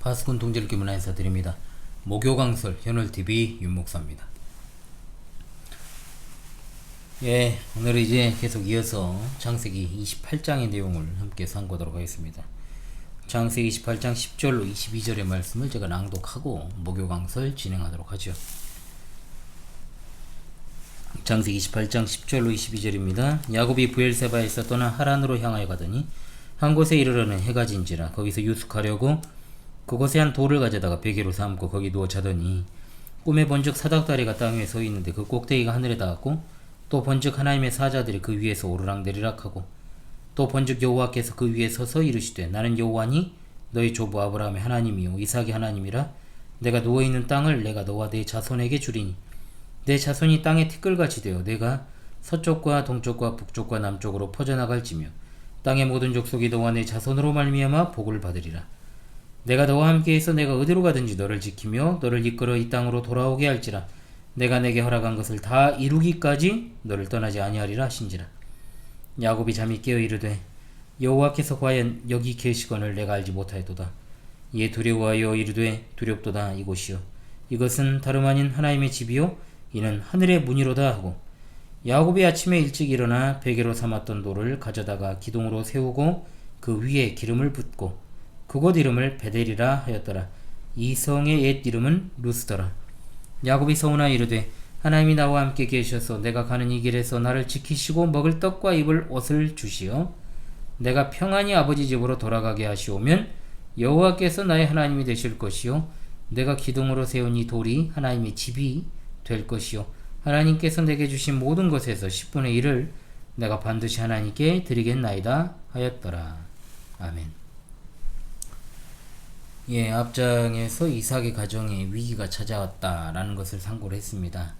파수꾼 동지를 기문하 인사드립니다. 목요강설 현월TV 윤목사입니다. 오늘은 이제 계속 이어서 창세기 28장의 내용을 함께 상고하도록 하겠습니다. 창세기 28장 10절로 22절의 말씀을 제가 낭독하고 목요강설 진행하도록 하죠. 창세기 28장 10절로 22절입니다. 야곱이 브엘세바에서 떠나 하란으로 향하여 가더니 한 곳에 이르러는 해가 진지라. 거기서 유숙하려고 그곳에 한 돌을 가져다가 베개로 삼고 거기 누워 자더니 꿈에 본즉 사닥다리가 땅 위에 서 있는데 그 꼭대기가 하늘에 닿았고 또 본즉 하나님의 사자들이 그 위에서 오르락내리락 하고 또 본즉 여호와께서 그 위에 서서 이르시되 나는 여호와니 너희 조부 아브라함의 하나님이요 이삭의 하나님이라. 내가 누워있는 땅을 내가 너와 내 자손에게 주리니 내 자손이 땅의 티끌같이 되어 내가 서쪽과 동쪽과 북쪽과 남쪽으로 퍼져나갈지며 땅의 모든 족속이 너와 내 자손으로 말미암아 복을 받으리라. 내가 너와 함께해서 내가 어디로 가든지 너를 지키며 너를 이끌어 이 땅으로 돌아오게 할지라. 내가 내게 허락한 것을 다 이루기까지 너를 떠나지 아니하리라 하신지라. 야곱이 잠이 깨어 이르되 여호와께서 과연 여기 계시거늘 내가 알지 못하였도다. 이에 두려워하여 이르되 두렵도다. 이곳이요 이것은 다름 아닌 하나님의 집이요 이는 하늘의 문이로다 하고 야곱이 아침에 일찍 일어나 베개로 삼았던 돌을 가져다가 기둥으로 세우고 그 위에 기름을 붓고 그곳 이름을 베델이라 하였더라. 이 성의 옛 이름은 루스더라. 야곱이 서운하여 이르되 하나님이 나와 함께 계셔서 내가 가는 이 길에서 나를 지키시고 먹을 떡과 입을 옷을 주시어 내가 평안히 아버지 집으로 돌아가게 하시오면 여호와께서 나의 하나님이 되실 것이요 내가 기둥으로 세운 이 돌이 하나님의 집이 될 것이요 하나님께서 내게 주신 모든 것에서 10분의 1을 내가 반드시 하나님께 드리겠나이다 하였더라. 아멘. 앞장에서 이삭의 가정에 위기가 찾아왔다라는 것을 상고를 했습니다.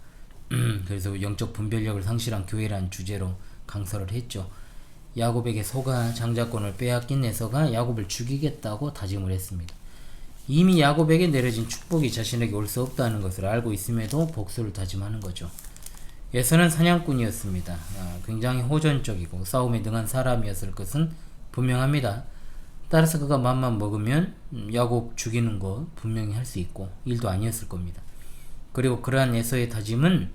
그래서 영적 분별력을 상실한 교회란 주제로 강설을 했죠. 야곱에게 소가 장자권을 빼앗긴 에서가 야곱을 죽이겠다고 다짐을 했습니다. 이미 야곱에게 내려진 축복이 자신에게 올 수 없다는 것을 알고 있음에도 복수를 다짐하는 거죠. 에서는 사냥꾼이었습니다. 굉장히 호전적이고 싸움에 능한 사람이었을 것은 분명합니다. 따라서 그가 맘만 먹으면 야곱 죽이는 거 분명히 할 수 있고 일도 아니었을 겁니다. 그리고 그러한 에서의 다짐은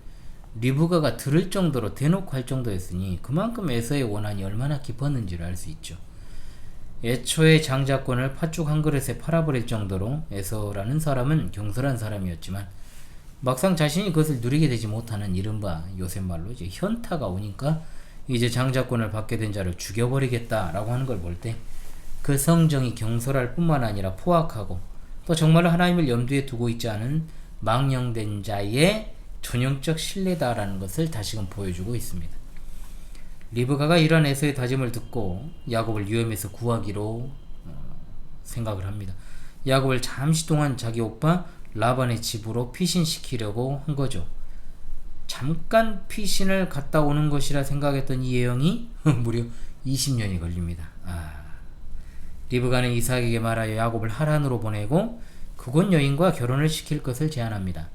리브가가 들을 정도로 대놓고 할 정도였으니 그만큼 에서의 원한이 얼마나 깊었는지를 알 수 있죠. 애초에 장자권을 팥죽 한 그릇에 팔아버릴 정도로 에서라는 사람은 경솔한 사람이었지만 막상 자신이 그것을 누리게 되지 못하는 이른바 요새 말로 이제 현타가 오니까 이제 장자권을 받게 된 자를 죽여버리겠다라고 하는 걸 볼 때 그 성정이 경솔할 뿐만 아니라 포악하고 또 정말로 하나님을 염두에 두고 있지 않은 망령된 자의 전형적 신뢰다라는 것을 다시금 보여주고 있습니다. 리브가가 이러한 에서의 다짐을 듣고 야곱을 위험에서 구하기로 생각을 합니다. 야곱을 잠시 동안 자기 오빠 라반의 집으로 피신시키려고 한 거죠. 잠깐 피신을 갔다 오는 것이라 생각했던 이 여행이 무려 20년이 걸립니다. 리브가는 이삭에게 말하여 야곱을 하란으로 보내고 그곳 여인과 결혼을 시킬 것을 제안합니다.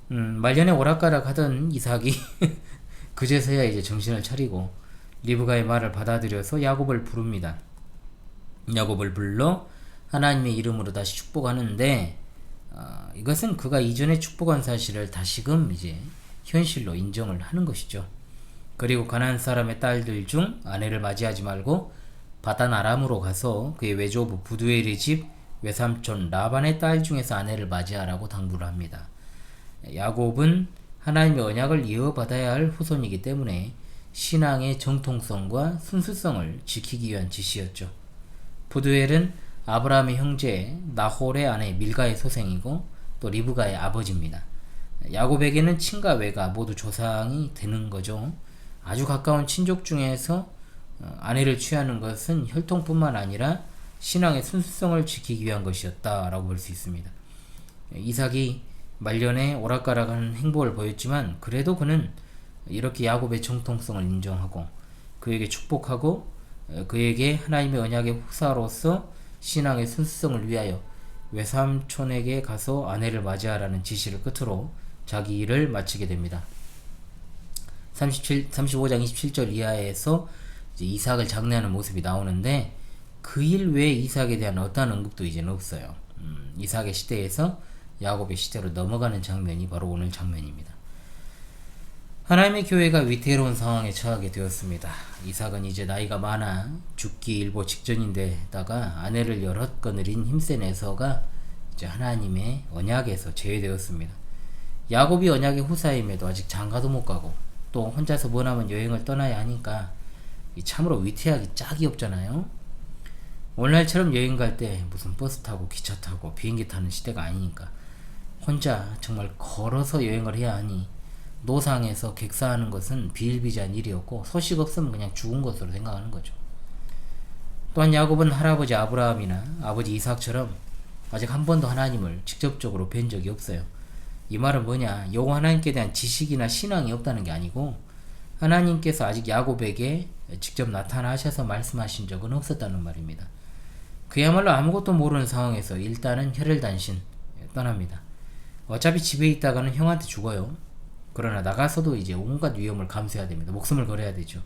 말년에 오락가락 하던 이삭이 그제서야 이제 정신을 차리고 리브가의 말을 받아들여서 야곱을 부릅니다. 야곱을 불러 하나님의 이름으로 다시 축복하는데 이것은 그가 이전에 축복한 사실을 다시금 이제 현실로 인정을 하는 것이죠. 그리고 가나안 사람의 딸들 중 아내를 맞이하지 말고 바단 아람으로 가서 그의 외조부 부두엘의 집 외삼촌 라반의 딸 중에서 아내를 맞이하라고 당부를 합니다. 야곱은 하나님의 언약을 이어받아야 할 후손이기 때문에 신앙의 정통성과 순수성을 지키기 위한 지시였죠. 부두엘은 아브라함의 형제 나홀의 아내 밀가의 소생이고 또 리브가의 아버지입니다. 야곱에게는 친가 외가 모두 조상이 되는 거죠. 아주 가까운 친족 중에서 아내를 취하는 것은 혈통뿐만 아니라 신앙의 순수성을 지키기 위한 것이었다라고 볼 수 있습니다. 이삭이 말년에 오락가락하는 행보를 보였지만 그래도 그는 이렇게 야곱의 정통성을 인정하고 그에게 축복하고 그에게 하나님의 언약의 후사로서 신앙의 순수성을 위하여 외삼촌에게 가서 아내를 맞이하라는 지시를 끝으로 자기 일을 마치게 됩니다. 35장 27절 이하에서 이삭을 장례하는 모습이 나오는데 그 일 외에 이삭에 대한 어떠한 언급도 이제는 없어요. 이삭의 시대에서 야곱의 시대로 넘어가는 장면이 바로 오늘 장면입니다. 하나님의 교회가 위태로운 상황에 처하게 되었습니다. 이삭은 이제 나이가 많아 죽기 일보 직전인데다가 아내를 여럿 거느린 힘센 에서가 이제 하나님의 언약에서 제외되었습니다. 야곱이 언약의 후사임에도 아직 장가도 못 가고 또 혼자서 머나먼 여행을 떠나야 하니까 참으로 위태하기 짝이 없잖아요. 오늘날처럼 여행 갈 때 무슨 버스 타고 기차 타고 비행기 타는 시대가 아니니까 혼자 정말 걸어서 여행을 해야 하니 노상에서 객사하는 것은 비일비재한 일이었고 소식 없으면 그냥 죽은 것으로 생각하는 거죠. 또한 야곱은 할아버지 아브라함이나 아버지 이삭처럼 아직 한 번도 하나님을 직접적으로 뵌 적이 없어요. 이 말은 뭐냐? 여호와 하나님께 대한 지식이나 신앙이 없다는 게 아니고 하나님께서 아직 야곱에게 직접 나타나셔서 말씀하신 적은 없었다는 말입니다. 그야말로 아무것도 모르는 상황에서 일단은 혈혈단신 떠납니다. 어차피 집에 있다가는 형한테 죽어요. 그러나 나가서도 이제 온갖 위험을 감수해야 됩니다. 목숨을 걸어야 되죠.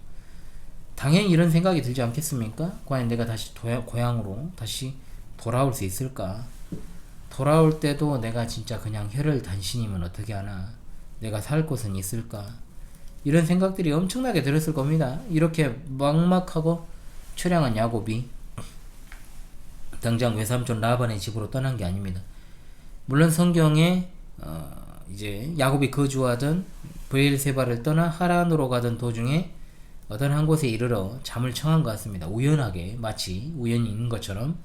당연히 이런 생각이 들지 않겠습니까? 과연 내가 다시 고향으로 다시 돌아올 수 있을까? 돌아올 때도 내가 진짜 그냥 혈혈단신이면 어떻게 하나? 내가 살 곳은 있을까? 이런 생각들이 엄청나게 들었을 겁니다. 이렇게 막막하고 처량한 야곱이 당장 외삼촌 라반의 집으로 떠난 게 아닙니다. 물론 성경에 이제 야곱이 거주하던 브엘세바를 떠나 하란으로 가던 도중에 어떤 한 곳에 이르러 잠을 청한 것 같습니다. 우연하게 마치 우연히 있는 것처럼.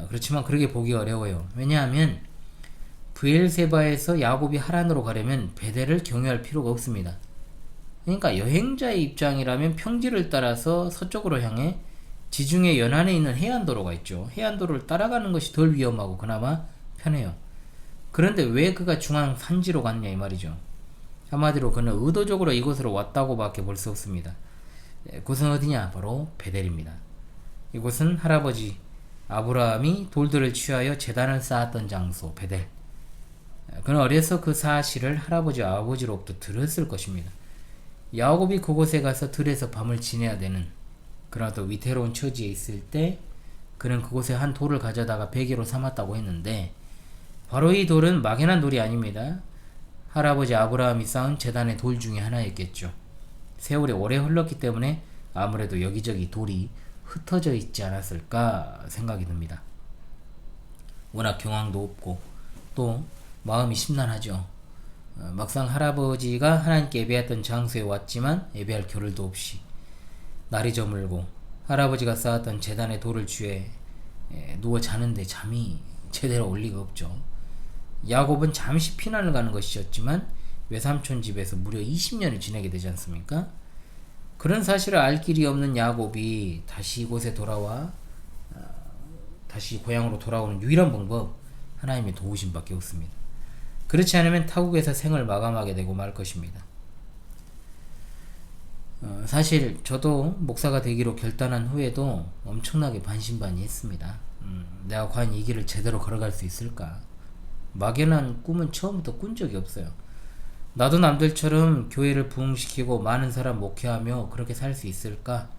그렇지만 그렇게 보기 어려워요. 왜냐하면 브엘세바에서 야곱이 하란으로 가려면 베델을 경유할 필요가 없습니다. 그러니까 여행자의 입장이라면 평지를 따라서 서쪽으로 향해 지중해 연안에 있는 해안도로가 있죠. 해안도로를 따라가는 것이 덜 위험하고 그나마 편해요. 그런데 왜 그가 중앙 산지로 갔냐 이 말이죠. 한마디로 그는 의도적으로 이곳으로 왔다고 밖에 볼 수 없습니다. 그곳은 어디냐? 바로 베델입니다. 이곳은 할아버지 아브라함이 돌들을 취하여 제단을 쌓았던 장소 베델. 그는 어려서 그 사실을 할아버지 아버지로부터 들었을 것입니다. 야곱이 그곳에 가서 들에서 밤을 지내야 되는 그러나 위태로운 처지에 있을 때 그는 그곳에 한 돌을 가져다가 베개로 삼았다고 했는데 바로 이 돌은 막연한 돌이 아닙니다. 할아버지 아브라함이 쌓은 제단의 돌 중에 하나였겠죠. 세월이 오래 흘렀기 때문에 아무래도 여기저기 돌이 흩어져 있지 않았을까 생각이 듭니다. 워낙 경황도 없고 또 마음이 심란하죠. 막상 할아버지가 하나님께 예배했던 장소에 왔지만 예배할 겨를도 없이 날이 저물고 할아버지가 쌓았던 제단의 돌을 취해 누워 자는데 잠이 제대로 올 리가 없죠. 야곱은 잠시 피난을 가는 것이었지만 외삼촌 집에서 무려 20년을 지내게 되지 않습니까? 그런 사실을 알 길이 없는 야곱이 다시 이곳에 돌아와 다시 고향으로 돌아오는 유일한 방법 하나님의 도우심밖에 없습니다. 그렇지 않으면 타국에서 생을 마감하게 되고 말 것입니다. 사실 저도 목사가 되기로 결단한 후에도 엄청나게 반신반의했습니다. 내가 과연 이 길을 제대로 걸어갈 수 있을까? 막연한 꿈은 처음부터 꾼 적이 없어요. 나도 남들처럼 교회를 부흥시키고 많은 사람 목회하며 그렇게 살 수 있을까?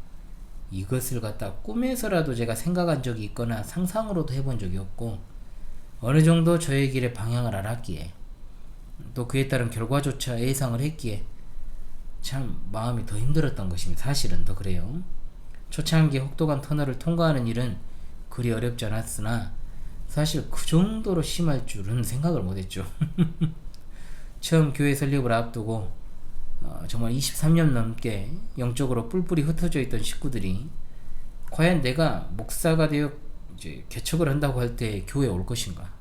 이것을 갖다 꿈에서라도 제가 생각한 적이 있거나 상상으로도 해본 적이 없고 어느 정도 저의 길의 방향을 알았기에 또 그에 따른 결과조차 예상을 했기에 참 마음이 더 힘들었던 것입니다. 사실은 더 그래요. 초창기 혹독한 터널을 통과하는 일은 그리 어렵지 않았으나 사실 그 정도로 심할 줄은 생각을 못했죠. 처음 교회 설립을 앞두고 정말 23년 넘게 영적으로 뿔뿔이 흩어져 있던 식구들이 과연 내가 목사가 되어 이제 개척을 한다고 할 때 교회에 올 것인가?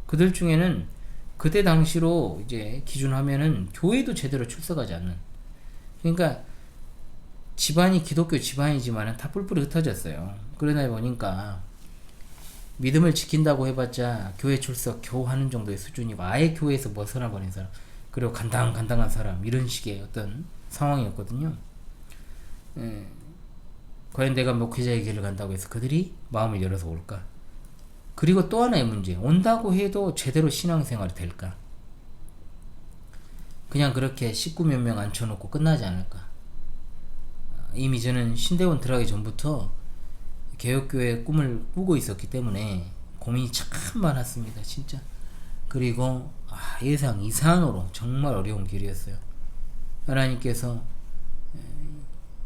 그들 중에는 그때 당시로 이제 기준하면은 교회도 제대로 출석하지 않는, 그러니까 집안이 기독교 집안이지만은 다 뿔뿔이 흩어졌어요. 그러다 보니까 믿음을 지킨다고 해봤자 교회 출석 겨우 하는 정도의 수준이고 아예 교회에서 벗어나 버린 사람, 그리고 간당간당한 사람, 이런 식의 어떤 상황이었거든요. 과연 내가 목회자의 길을 간다고 해서 그들이 마음을 열어서 올까? 그리고 또 하나의 문제, 온다고 해도 제대로 신앙생활이 될까? 그냥 그렇게 식구 몇 명 앉혀놓고 끝나지 않을까? 이미 저는 신대원 들어가기 전부터 개혁교회의 꿈을 꾸고 있었기 때문에 고민이 참 많았습니다. 진짜. 그리고 예상 이상으로 정말 어려운 길이었어요. 하나님께서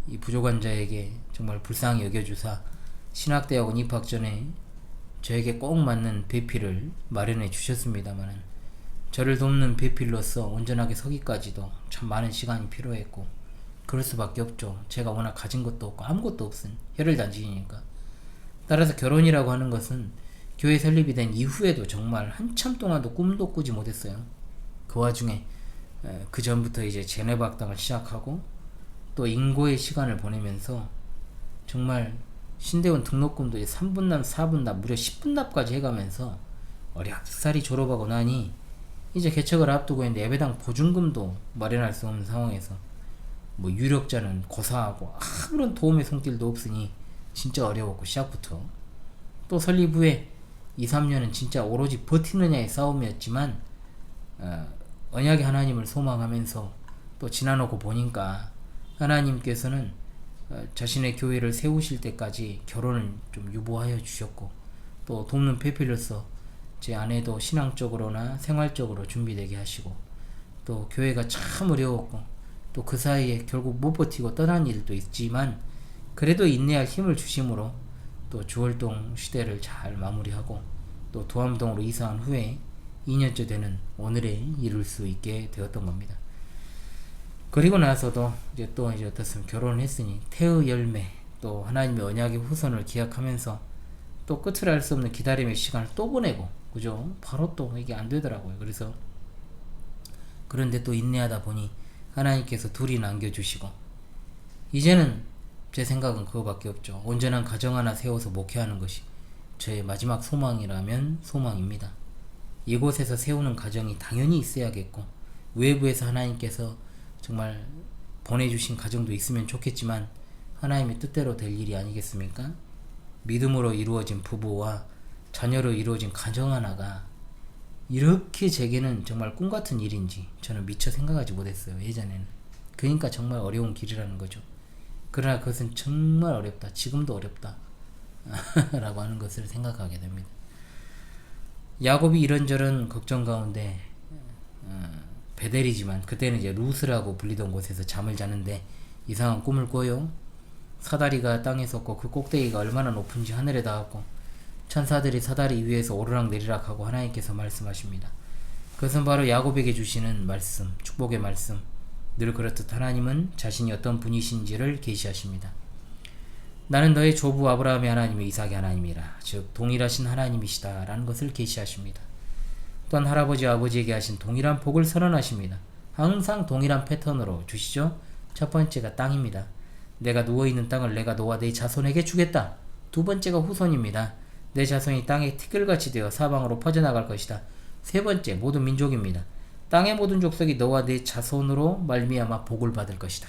이 부족한 자에게 정말 불쌍히 여겨주사 신학대학원 입학 전에 저에게 꼭 맞는 배필을 마련해 주셨습니다만, 저를 돕는 배필로서 온전하게 서기까지도 참 많은 시간이 필요했고, 그럴 수밖에 없죠. 제가 워낙 가진 것도 없고 아무것도 없은 혈혈단지니까. 따라서 결혼이라고 하는 것은 교회 설립이 된 이후에도 정말 한참 동안도 꿈도 꾸지 못했어요. 그 와중에 그 전부터 이제 제네박당을 시작하고 또 인고의 시간을 보내면서 정말 신대원 등록금도 3분납, 4분납, 무려 10분납까지 해가면서 어렵사리 졸업하고 나니 이제 개척을 앞두고 있는데 예배당 보증금도 마련할 수 없는 상황에서 뭐 유력자는 고사하고 아무런 도움의 손길도 없으니 진짜 어려웠고, 시작부터. 또 설립 후에 2, 3년은 진짜 오로지 버티느냐의 싸움이었지만 언약의 하나님을 소망하면서 또 지나놓고 보니까 하나님께서는 자신의 교회를 세우실 때까지 결혼을 좀 유보하여 주셨고, 또 돕는 배필로서 제 아내도 신앙적으로나 생활적으로 준비되게 하시고, 또 교회가 참 어려웠고 또 그 사이에 결국 못 버티고 떠난 일도 있지만 그래도 인내할 힘을 주심으로 또 주월동 시대를 잘 마무리하고 또 도암동으로 이사한 후에 2년째 되는 오늘에 이룰 수 있게 되었던 겁니다. 그리고 나서도 이제 어떻습니까? 결혼을 했으니 태의 열매, 또 하나님의 언약의 후손을 기약하면서 또 끝을 알 수 없는 기다림의 시간을 또 보내고, 그죠? 바로 또 이게 안 되더라고요. 그래서 그런데 또 인내하다 보니 하나님께서 둘이 남겨주시고, 이제는 제 생각은 그거밖에 없죠. 온전한 가정 하나 세워서 목회하는 것이 저의 마지막 소망이라면 소망입니다. 이곳에서 세우는 가정이 당연히 있어야겠고, 외부에서 하나님께서 정말 보내주신 가정도 있으면 좋겠지만 하나님의 뜻대로 될 일이 아니겠습니까? 믿음으로 이루어진 부부와 자녀로 이루어진 가정 하나가 이렇게 제게는 정말 꿈같은 일인지 저는 미처 생각하지 못했어요, 예전에는. 그러니까 정말 어려운 길이라는 거죠. 그러나 그것은 정말 어렵다, 지금도 어렵다 라고 하는 것을 생각하게 됩니다. 야곱이 이런저런 걱정 가운데 베델이지만 그때는 이제 루스라고 불리던 곳에서 잠을 자는데 이상한 꿈을 꿔요. 사다리가 땅에 섰고 그 꼭대기가 얼마나 높은지 하늘에 닿았고 천사들이 사다리 위에서 오르락 내리락 하고 하나님께서 말씀하십니다. 그것은 바로 야곱에게 주시는 말씀, 축복의 말씀. 늘 그렇듯 하나님은 자신이 어떤 분이신지를 계시하십니다. 나는 너의 조부 아브라함의 하나님의 이삭의 하나님이라, 즉 동일하신 하나님이시다 라는 것을 계시하십니다. 또한 할아버지와 아버지에게 하신 동일한 복을 선언하십니다. 항상 동일한 패턴으로 주시죠. 첫 번째가 땅입니다. 내가 누워있는 땅을 내가 너와 네 자손에게 주겠다. 두 번째가 후손입니다. 내 자손이 땅에 티끌같이 되어 사방으로 퍼져나갈 것이다. 세 번째, 모든 민족입니다. 땅의 모든 족속이 너와 네 자손으로 말미암아 복을 받을 것이다.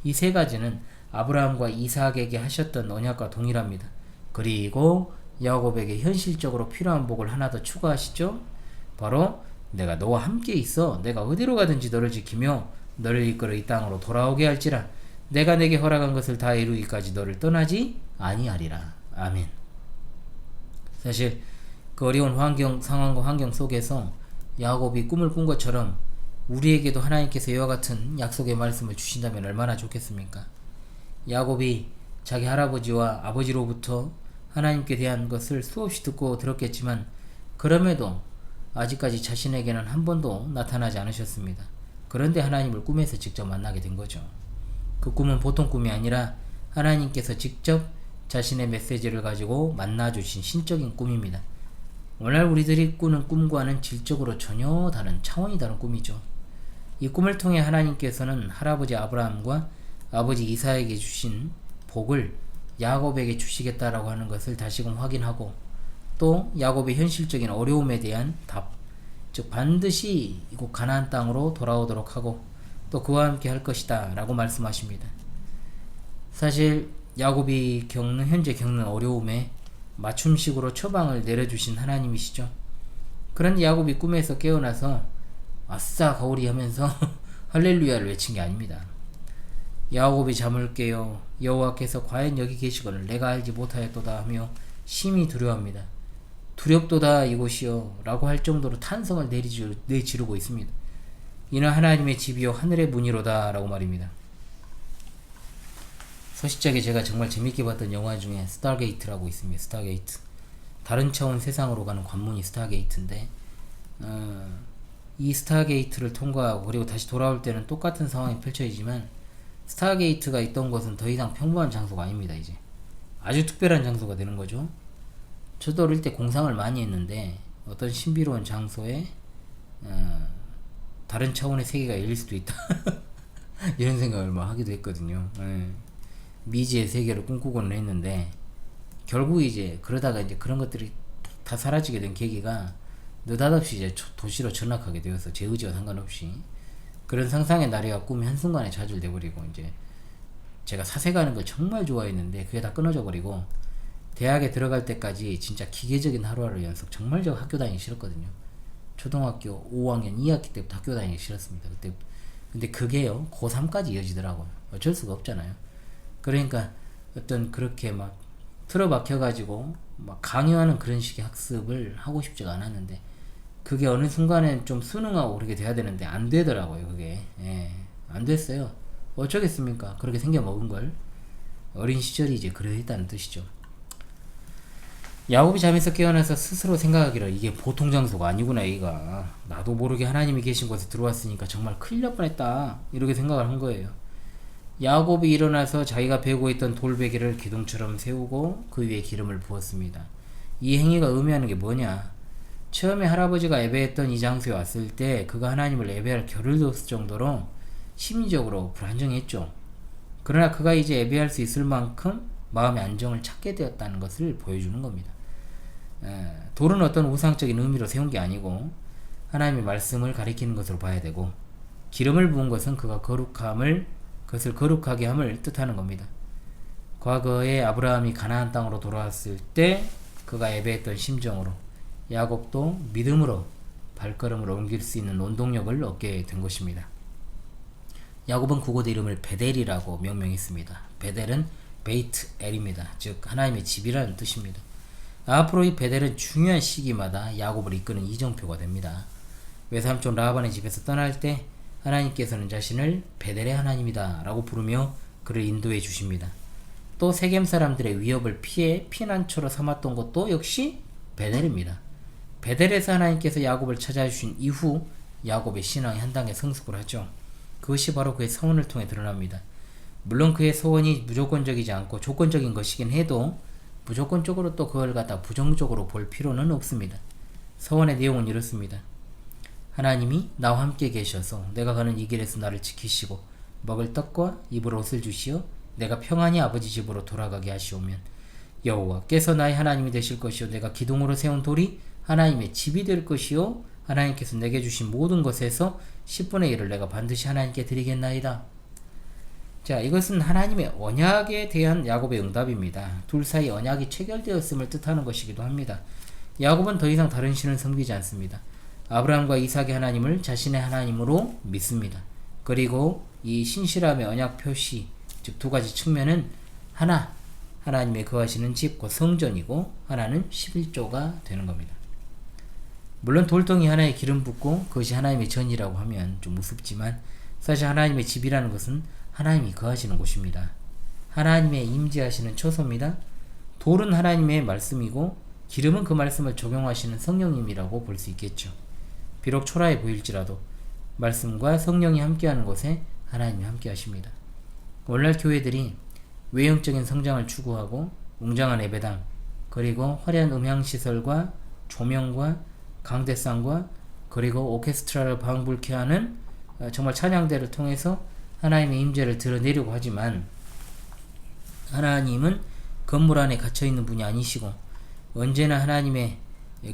이 세 가지는 아브라함과 이삭에게 하셨던 언약과 동일합니다. 그리고 야곱에게 현실적으로 필요한 복을 하나 더 추가하시죠. 바로 내가 너와 함께 있어 내가 어디로 가든지 너를 지키며 너를 이끌어 이 땅으로 돌아오게 할지라. 내가 내게 허락한 것을 다 이루기까지 너를 떠나지 아니하리라. 아멘. 사실 그 어려운 상황과 환경 속에서 야곱이 꿈을 꾼 것처럼 우리에게도 하나님께서 이와 같은 약속의 말씀을 주신다면 얼마나 좋겠습니까? 야곱이 자기 할아버지와 아버지로부터 하나님께 대한 것을 수없이 듣고 들었겠지만 그럼에도 아직까지 자신에게는 한 번도 나타나지 않으셨습니다. 그런데 하나님을 꿈에서 직접 만나게 된 거죠. 그 꿈은 보통 꿈이 아니라 하나님께서 직접 자신의 메시지를 가지고 만나주신 신적인 꿈입니다. 오늘 우리들이 꾸는 꿈과는 질적으로 전혀 다른, 차원이 다른 꿈이죠. 이 꿈을 통해 하나님께서는 할아버지 아브라함과 아버지 이삭에게 주신 복을 야곱에게 주시겠다라고 하는 것을 다시금 확인하고, 또 야곱의 현실적인 어려움에 대한 답, 즉 반드시 이곳 가나안 땅으로 돌아오도록 하고 또 그와 함께 할 것이다 라고 말씀하십니다. 사실 야곱이 현재 겪는 어려움에 맞춤식으로 처방을 내려주신 하나님이시죠. 그런데 야곱이 꿈에서 깨어나서 아싸 가오리 하면서 할렐루야를 외친 게 아닙니다. 야곱이 잠을 깨어 여호와께서 과연 여기 계시거늘 내가 알지 못하였도다 하며 심히 두려워합니다. 두렵도다 이곳이여 라고 할 정도로 탄성을 내지르고 있습니다. 이는 하나님의 집이요 하늘의 문이로다 라고 말입니다. 서시작에 제가 정말 재밌게 봤던 영화 중에 스타게이트라고 있습니다. 스타게이트. 다른 차원 세상으로 가는 관문이 스타게이트인데 이 스타게이트를 통과하고 그리고 다시 돌아올 때는 똑같은 상황이 펼쳐지지만 스타게이트가 있던 곳은 더 이상 평범한 장소가 아닙니다. 이제 아주 특별한 장소가 되는 거죠. 저도 어릴 때 공상을 많이 했는데 어떤 신비로운 장소에 다른 차원의 세계가 열릴 수도 있다 이런 생각을 막 하기도 했거든요. 미지의 세계를 꿈꾸고는 했는데 결국 이제 그러다가 이제 그런 것들이 다 사라지게 된 계기가 느닷없이 이제 도시로 전락하게 되어서 제 의지와 상관없이 그런 상상의 나래와 꿈이 한순간에 좌절돼 버리고 이제 제가 사세 가는 걸 정말 좋아했는데 그게 다 끊어져 버리고 대학에 들어갈 때까지 진짜 기계적인 하루하루 연속 정말 저 학교 다니기 싫었거든요. 초등학교 5학년 2학기 때부터 학교 다니기 싫었습니다. 그때 근데 그게요 고3까지 이어지더라고요. 어쩔 수가 없잖아요. 그러니까 어떤 그렇게 막 틀어박혀가지고 막 강요하는 그런 식의 학습을 하고 싶지가 않았는데 그게 어느 순간엔 좀 순응하고 그렇게 돼야 되는데 안 되더라고요. 그게 안 됐어요. 어쩌겠습니까? 그렇게 생겨 먹은 걸. 어린 시절이 이제 그러했다는 뜻이죠. 야곱이 잠에서 깨어나서 스스로 생각하기를 이게 보통 장소가 아니구나. 이가 나도 모르게 하나님이 계신 곳에 들어왔으니까 정말 큰일 날 뻔했다 이렇게 생각을 한 거예요. 야곱이 일어나서 자기가 베고 있던 돌베개를 기둥처럼 세우고 그 위에 기름을 부었습니다. 이 행위가 의미하는 게 뭐냐? 처음에 할아버지가 예배했던 이 장소에 왔을 때 그가 하나님을 예배할 겨를 뒀을 정도로 심리적으로 불안정했죠. 그러나 그가 이제 예배할 수 있을 만큼 마음의 안정을 찾게 되었다는 것을 보여주는 겁니다. 돌은 어떤 우상적인 의미로 세운 게 아니고 하나님의 말씀을 가리키는 것으로 봐야 되고 기름을 부은 것은 그것을 거룩하게 함을 뜻하는 겁니다. 과거에 아브라함이 가나안 땅으로 돌아왔을 때 그가 예배했던 심정으로 야곱도 믿음으로 발걸음을 옮길 수 있는 원동력을 얻게 된 것입니다. 야곱은 그곳의 이름을 베델이라고 명명했습니다. 베델은 베이트 엘입니다. 즉 하나님의 집이라는 뜻입니다. 앞으로 이 베델은 중요한 시기마다 야곱을 이끄는 이정표가 됩니다. 외삼촌 라반의 집에서 떠날 때 하나님께서는 자신을 베델의 하나님이다 라고 부르며 그를 인도해 주십니다. 또 세겜 사람들의 위협을 피해 피난처로 삼았던 것도 역시 베델입니다. 베델에서 하나님께서 야곱을 찾아주신 이후 야곱의 신앙이 한 단계 성숙을 하죠. 그것이 바로 그의 서원을 통해 드러납니다. 물론 그의 서원이 무조건적이지 않고 조건적인 것이긴 해도 무조건적으로 또 그걸 갖다 부정적으로 볼 필요는 없습니다. 서원의 내용은 이렇습니다. 하나님이 나와 함께 계셔서 내가 가는 이 길에서 나를 지키시고 먹을 떡과 입을 옷을 주시어 내가 평안히 아버지 집으로 돌아가게 하시오면 여호와께서 나의 하나님이 되실 것이요 내가 기둥으로 세운 돌이 하나님의 집이 될 것이요 하나님께서 내게 주신 모든 것에서 10분의 1을 내가 반드시 하나님께 드리겠나이다. 자, 이것은 하나님의 언약에 대한 야곱의 응답입니다. 둘 사이 언약이 체결되었음을 뜻하는 것이기도 합니다. 야곱은 더 이상 다른 신을 섬기지 않습니다. 아브라함과 이삭의 하나님을 자신의 하나님으로 믿습니다. 그리고 이 신실함의 언약 표시, 즉 두 가지 측면은 하나, 하나님의 거하시는 집, 곧 성전이고 하나는 11조가 되는 겁니다. 물론 돌덩이 하나에 기름 붓고 그것이 하나님의 전이라고 하면 좀 우습지만 사실 하나님의 집이라는 것은 하나님이 거하시는 곳입니다. 하나님의 임재하시는 처소입니다. 돌은 하나님의 말씀이고 기름은 그 말씀을 적용하시는 성령님이라고 볼 수 있겠죠. 비록 초라해 보일지라도 말씀과 성령이 함께하는 곳에 하나님이 함께하십니다. 오늘날 교회들이 외형적인 성장을 추구하고 웅장한 예배당 그리고 화려한 음향시설과 조명과 강대상과 그리고 오케스트라를 방불케 하는 정말 찬양대를 통해서 하나님의 임재를 드러내려고 하지만 하나님은 건물 안에 갇혀있는 분이 아니시고 언제나 하나님의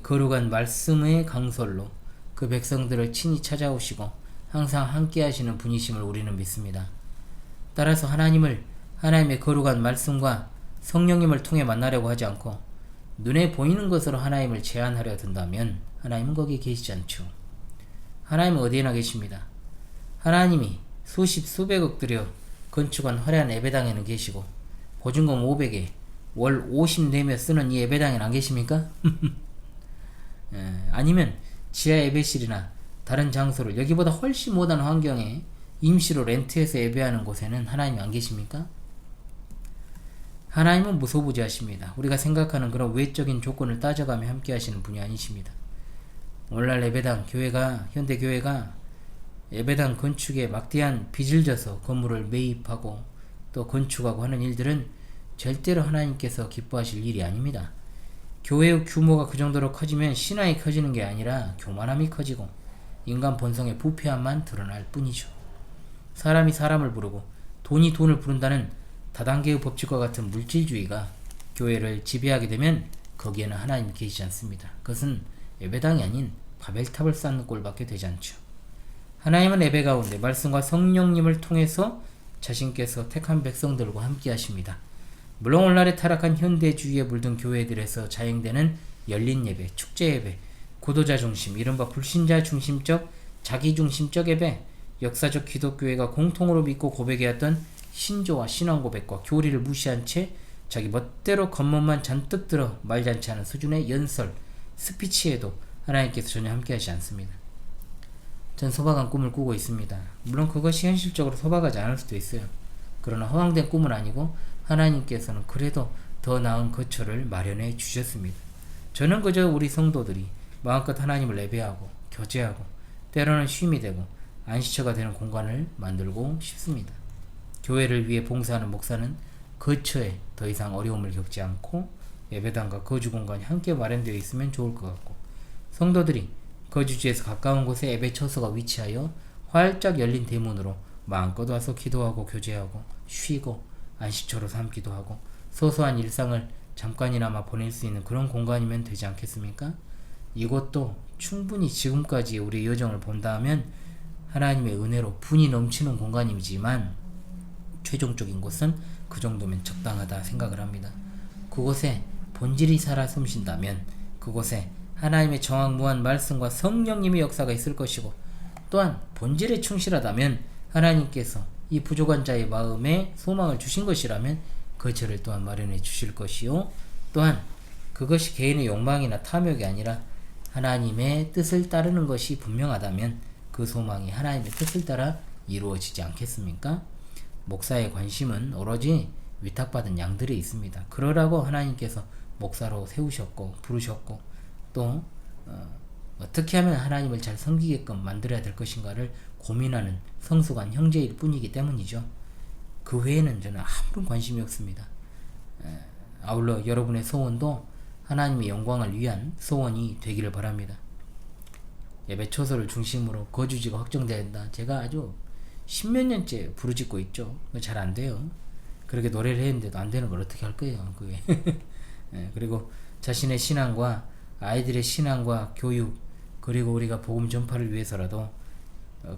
거룩한 말씀의 강설로 그 백성들을 친히 찾아오시고 항상 함께 하시는 분이심을 우리는 믿습니다. 따라서 하나님의 거룩한 말씀과 성령님을 통해 만나려고 하지 않고 눈에 보이는 것으로 하나님을 제한하려 든다면 하나님은 거기에 계시지 않죠. 하나님은 어디에나 계십니다. 하나님이 수십 수백억 들여 건축한 화려한 예배당에는 계시고 보증금 500에 월 50 내며 쓰는 이 예배당에는 안 계십니까? 아니면 지하 예배실이나 다른 장소를 여기보다 훨씬 못한 환경에 임시로 렌트해서 예배하는 곳에는 하나님이 안 계십니까? 하나님은 무소부지하십니다. 우리가 생각하는 그런 외적인 조건을 따져가며 함께 하시는 분이 아니십니다. 오늘날 예배당, 현대 교회가 예배당 건축에 막대한 빚을 져서 건물을 매입하고 또 건축하고 하는 일들은 절대로 하나님께서 기뻐하실 일이 아닙니다. 교회의 규모가 그 정도로 커지면 신앙이 커지는 게 아니라 교만함이 커지고 인간 본성의 부패함만 드러날 뿐이죠. 사람이 사람을 부르고 돈이 돈을 부른다는 다단계의 법칙과 같은 물질주의가 교회를 지배하게 되면 거기에는 하나님이 계시지 않습니다. 그것은 예배당이 아닌 바벨탑을 쌓는 꼴밖에 되지 않죠. 하나님은 예배 가운데 말씀과 성령님을 통해서 자신께서 택한 백성들과 함께 하십니다. 물론 오늘날의 타락한 현대주의에 물든 교회들에서 자행되는 열린 예배, 축제 예배, 고도자 중심, 이른바 불신자 중심적, 자기 중심적 예배, 역사적 기독교회가 공통으로 믿고 고백해왔던 신조와 신앙 고백과 교리를 무시한 채 자기 멋대로 겉멋만 잔뜩 들어 말잔치 하는 수준의 연설, 스피치에도 하나님께서 전혀 함께하지 않습니다. 전 소박한 꿈을 꾸고 있습니다. 물론 그것이 현실적으로 소박하지 않을 수도 있어요. 그러나 허황된 꿈은 아니고 하나님께서는 그래도 더 나은 거처를 마련해 주셨습니다. 저는 그저 우리 성도들이 마음껏 하나님을 예배하고 교제하고 때로는 쉼이 되고 안식처가 되는 공간을 만들고 싶습니다. 교회를 위해 봉사하는 목사는 거처에 더 이상 어려움을 겪지 않고 예배당과 거주 공간이 함께 마련되어 있으면 좋을 것 같고, 성도들이 거주지에서 가까운 곳에 예배 처소가 위치하여 활짝 열린 대문으로 마음껏 와서 기도하고 교제하고 쉬고 안식처로 삼기도 하고 소소한 일상을 잠깐이나마 보낼 수 있는 그런 공간이면 되지 않겠습니까? 이것도 충분히 지금까지 우리의 여정을 본다면 하나님의 은혜로 분이 넘치는 공간이지만 최종적인 곳은 그 정도면 적당하다 생각을 합니다. 그곳에 본질이 살아 숨쉰다면 그곳에 하나님의 정확무한 말씀과 성령님의 역사가 있을 것이고, 또한 본질에 충실하다면 하나님께서 이 부족한 자의 마음에 소망을 주신 것이라면 거처를 또한 마련해 주실 것이요, 또한 그것이 개인의 욕망이나 탐욕이 아니라 하나님의 뜻을 따르는 것이 분명하다면 그 소망이 하나님의 뜻을 따라 이루어지지 않겠습니까? 목사의 관심은 오로지 위탁받은 양들에 있습니다. 그러라고 하나님께서 목사로 세우셨고 부르셨고, 또 어떻게 하면 하나님을 잘 섬기게끔 만들어야 될 것인가를 고민하는 성숙한 형제일 뿐이기 때문이죠. 그 외에는 저는 아무런 관심이 없습니다. 아울러 여러분의 소원도 하나님의 영광을 위한 소원이 되기를 바랍니다. 예배 처소를 중심으로 거주지가 확정돼야 된다. 제가 아주 십몇 년째 부르짖고 있죠. 잘 안 돼요. 그렇게 노래를 했는데도 안 되는 걸 어떻게 할 거예요, 그게. 그리고 자신의 신앙과 아이들의 신앙과 교육, 그리고 우리가 복음 전파를 위해서라도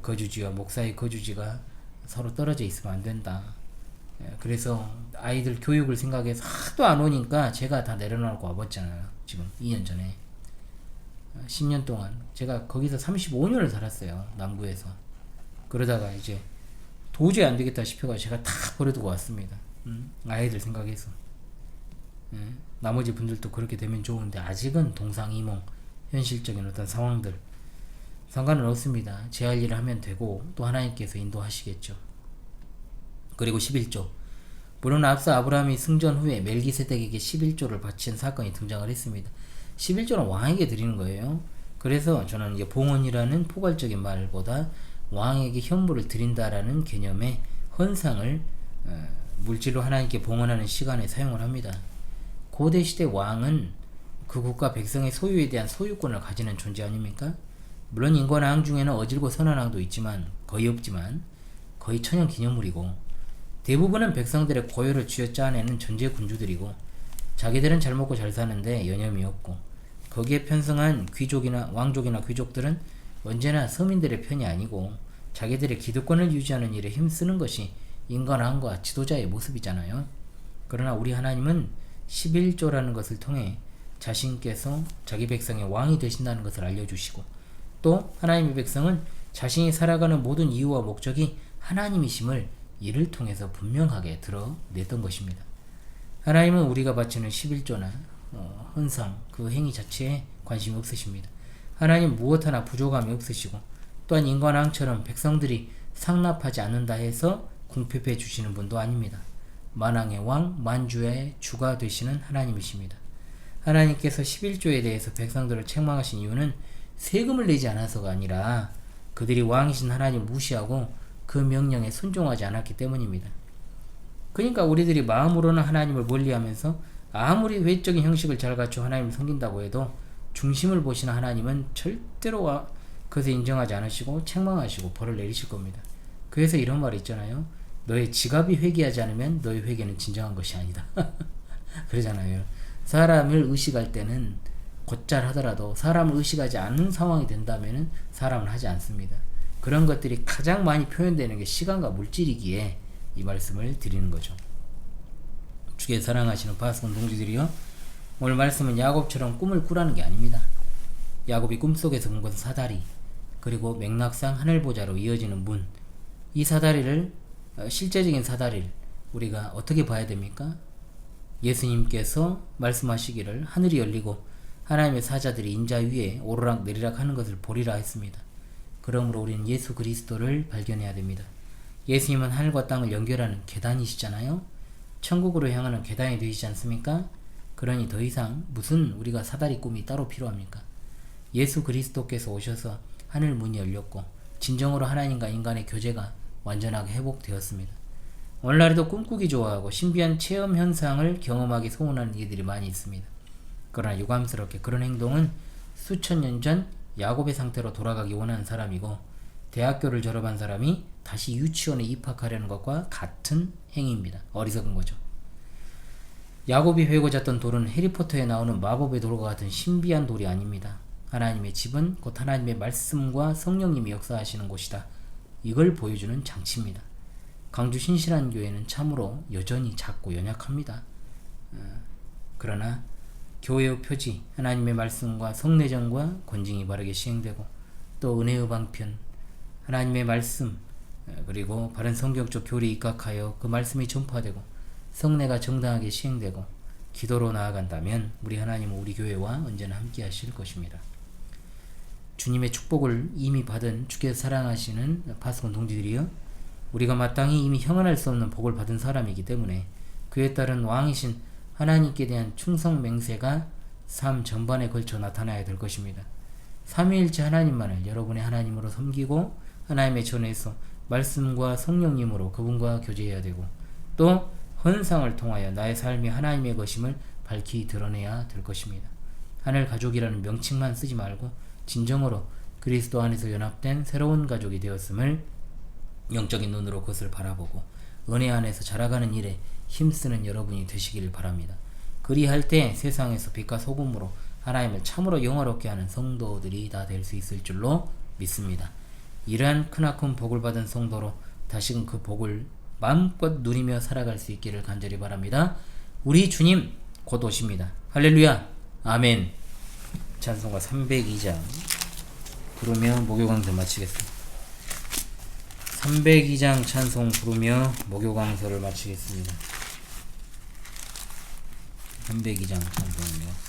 거주지와 목사의 거주지가 서로 떨어져 있으면 안 된다. 그래서 아이들 교육을 생각해서 하도 안 오니까 제가 다 내려놓고 와봤잖아요. 지금 2년 전에 10년 동안 제가 거기서 35년을 살았어요, 남구에서. 그러다가 이제 도저히 안 되겠다 싶어가 제가 다 버려두고 왔습니다. 아이들 생각해서. 나머지 분들도 그렇게 되면 좋은데 아직은 동상이몽, 현실적인 어떤 상황들 상관은 없습니다. 제 할 일을 하면 되고 또 하나님께서 인도하시겠죠. 그리고 11조, 물론 앞서 아브라함이 승전 후에 멜기세덱에게 11조를 바친 사건이 등장을 했습니다. 11조는 왕에게 드리는 거예요. 그래서 저는 이게 봉헌이라는 포괄적인 말보다 왕에게 현물을 드린다라는 개념의 헌상을 물질로 하나님께 봉헌하는 시간에 사용을 합니다. 고대시대 왕은 그 국가 백성의 소유에 대한 소유권을 가지는 존재 아닙니까? 물론 인권 왕 중에는 어질고 선한 왕도 있지만 거의 없지만 거의 천연 기념물이고, 대부분은 백성들의 고요를 쥐어짜내는 전제 군주들이고 자기들은 잘 먹고 잘 사는데 여념이 없고, 거기에 편성한 귀족이나 왕족이나 귀족들은 언제나 서민들의 편이 아니고 자기들의 기득권을 유지하는 일에 힘쓰는 것이 인간왕과 지도자의 모습이잖아요. 그러나 우리 하나님은 11조라는 것을 통해 자신께서 자기 백성의 왕이 되신다는 것을 알려주시고, 또 하나님의 백성은 자신이 살아가는 모든 이유와 목적이 하나님이심을 이를 통해서 분명하게 드러냈던 것입니다. 하나님은 우리가 바치는 11조나 헌상 그 행위 자체에 관심이 없으십니다. 하나님 무엇 하나 부족함이 없으시고 또한 인간왕처럼 백성들이 상납하지 않는다 해서 궁핍해 주시는 분도 아닙니다. 만왕의 왕 만주의 주가 되시는 하나님이십니다. 하나님께서 11조에 대해서 백성들을 책망하신 이유는 세금을 내지 않아서가 아니라 그들이 왕이신 하나님 무시하고 그 명령에 순종하지 않았기 때문입니다. 그러니까 우리들이 마음으로는 하나님을 멀리하면서 아무리 외적인 형식을 잘 갖춰 하나님을 섬긴다고 해도 중심을 보시는 하나님은 절대로 그것을 인정하지 않으시고 책망하시고 벌을 내리실 겁니다. 그래서 이런 말이 있잖아요. 너의 지갑이 회개하지 않으면 너의 회개는 진정한 것이 아니다. 그러잖아요. 사람을 의식할 때는 곧잘 하더라도 사람을 의식하지 않는 상황이 된다면 사람은 하지 않습니다. 그런 것들이 가장 많이 표현되는 게 시간과 물질이기에 이 말씀을 드리는 거죠. 주께 사랑하시는 파수꾼 동지들이요, 오늘 말씀은 야곱처럼 꿈을 꾸라는 게 아닙니다. 야곱이 꿈속에서 본 것은 사다리, 그리고 맥락상 하늘보좌로 이어지는 문, 이 사다리를 실제적인 사다리를 우리가 어떻게 봐야 됩니까? 예수님께서 말씀하시기를 하늘이 열리고 하나님의 사자들이 인자 위에 오르락 내리락 하는 것을 보리라 했습니다. 그러므로 우리는 예수 그리스도를 발견해야 됩니다. 예수님은 하늘과 땅을 연결하는 계단이시잖아요. 천국으로 향하는 계단이 되시지 않습니까? 그러니 더 이상 무슨 우리가 사다리 꿈이 따로 필요합니까? 예수 그리스도께서 오셔서 하늘 문이 열렸고 진정으로 하나님과 인간의 교제가 완전하게 회복되었습니다. 오늘날에도 꿈꾸기 좋아하고 신비한 체험 현상을 경험하기 소원하는 이들이 많이 있습니다. 그러나 유감스럽게 그런 행동은 수천 년 전 야곱의 상태로 돌아가기 원하는 사람이고 대학교를 졸업한 사람이 다시 유치원에 입학하려는 것과 같은 행위입니다. 어리석은 거죠. 야곱이 회고 잤던 돌은 해리포터에 나오는 마법의 돌과 같은 신비한 돌이 아닙니다. 하나님의 집은 곧 하나님의 말씀과 성령님이 역사하시는 곳이다. 이걸 보여주는 장치입니다. 강주 신실한 교회는 참으로 여전히 작고 연약합니다. 그러나 교회의 표지, 하나님의 말씀과 성례전과 권징이 바르게 시행되고 또 은혜의 방편, 하나님의 말씀, 그리고 바른 성경적 교리에 입각하여 그 말씀이 전파되고 성례가 정당하게 시행되고 기도로 나아간다면 우리 하나님은 우리 교회와 언제나 함께 하실 것입니다. 주님의 축복을 이미 받은 주께서 사랑하시는 파수꾼 동지들이여, 우리가 마땅히 이미 형언할 수 없는 복을 받은 사람이기 때문에 그에 따른 왕이신 하나님께 대한 충성 맹세가 삶 전반에 걸쳐 나타나야 될 것입니다. 삼위일체 하나님만을 여러분의 하나님으로 섬기고 하나님의 전에서 말씀과 성령님으로 그분과 교제해야 되고 또 헌상을 통하여 나의 삶이 하나님의 것임을 밝히 드러내야 될 것입니다. 하늘 가족이라는 명칭만 쓰지 말고 진정으로 그리스도 안에서 연합된 새로운 가족이 되었음을 영적인 눈으로 그것을 바라보고 은혜 안에서 자라가는 일에 힘쓰는 여러분이 되시길 바랍니다. 그리할 때 세상에서 빛과 소금으로 하나님을 참으로 영화롭게 하는 성도들이 다 될 수 있을 줄로 믿습니다. 이러한 크나큰 복을 받은 성도로 다시금 그 복을 마음껏 누리며 살아갈 수 있기를 간절히 바랍니다. 우리 주님 곧 오십니다. 할렐루야, 아멘. 찬송가 302장 부르며 목요 강좌 마치겠습니다. 302장 찬송 부르며 목요 강서를 마치겠습니다. 302장 찬송이요.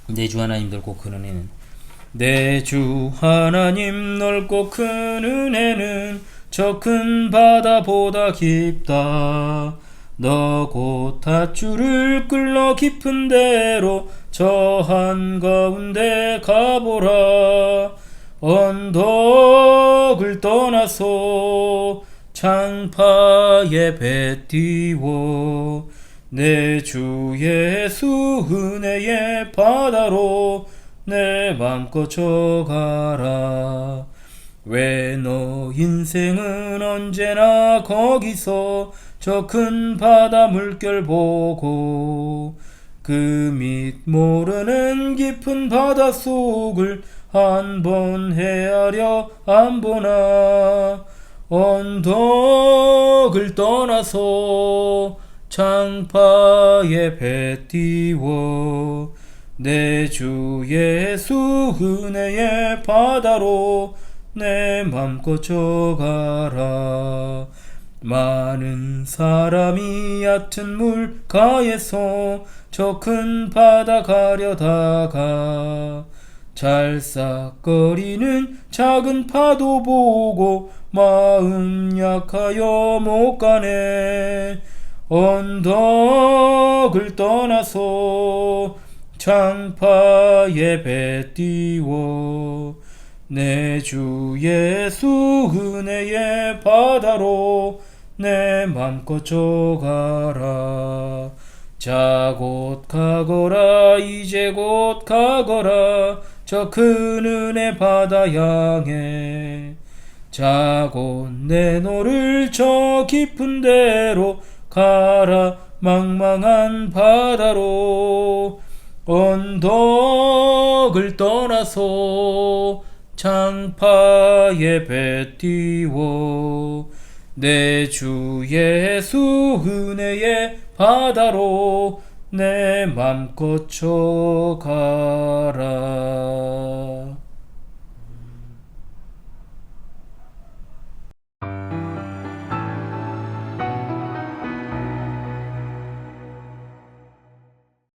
내 주 하나님 넓고 큰 은혜는, 내 주 하나님 넓고 큰 은혜는 저 큰 바다보다 깊다. 너 곧 닷줄을 끌러 깊은 데로 저 한가운데 가보라. 언덕을 떠나서 장파에 배 띄워 내 주 예수 은혜의 바다로 내 맘껏 져가라. 왜 너 인생은 언제나 거기서 저 큰 바다 물결 보고 그 밑 모르는 깊은 바다 속을 한 번 헤아려 안 보나. 언덕을 떠나서 장파에 배 띄워 내 주 예수 은혜의 바다로 내 맘껏 져가라. 많은 사람이 얕은 물가에서 저 큰 바다 가려다가 잘싹거리는 작은 파도 보고 마음 약하여 못 가네. 언덕을 떠나서 장파에 배 띄워 내 주 예수 은혜의 바다로 내 맘껏 져가라. 자 곧 가거라 이제 곧 가거라 저 큰 은혜 바다 향해. 자 곧 내 너를 저 깊은 데로 가라 망망한 바다로. 언덕을 떠나서 장파에 배 띄워 내 주 예수 은혜의 바다로 내 맘껏 져가라.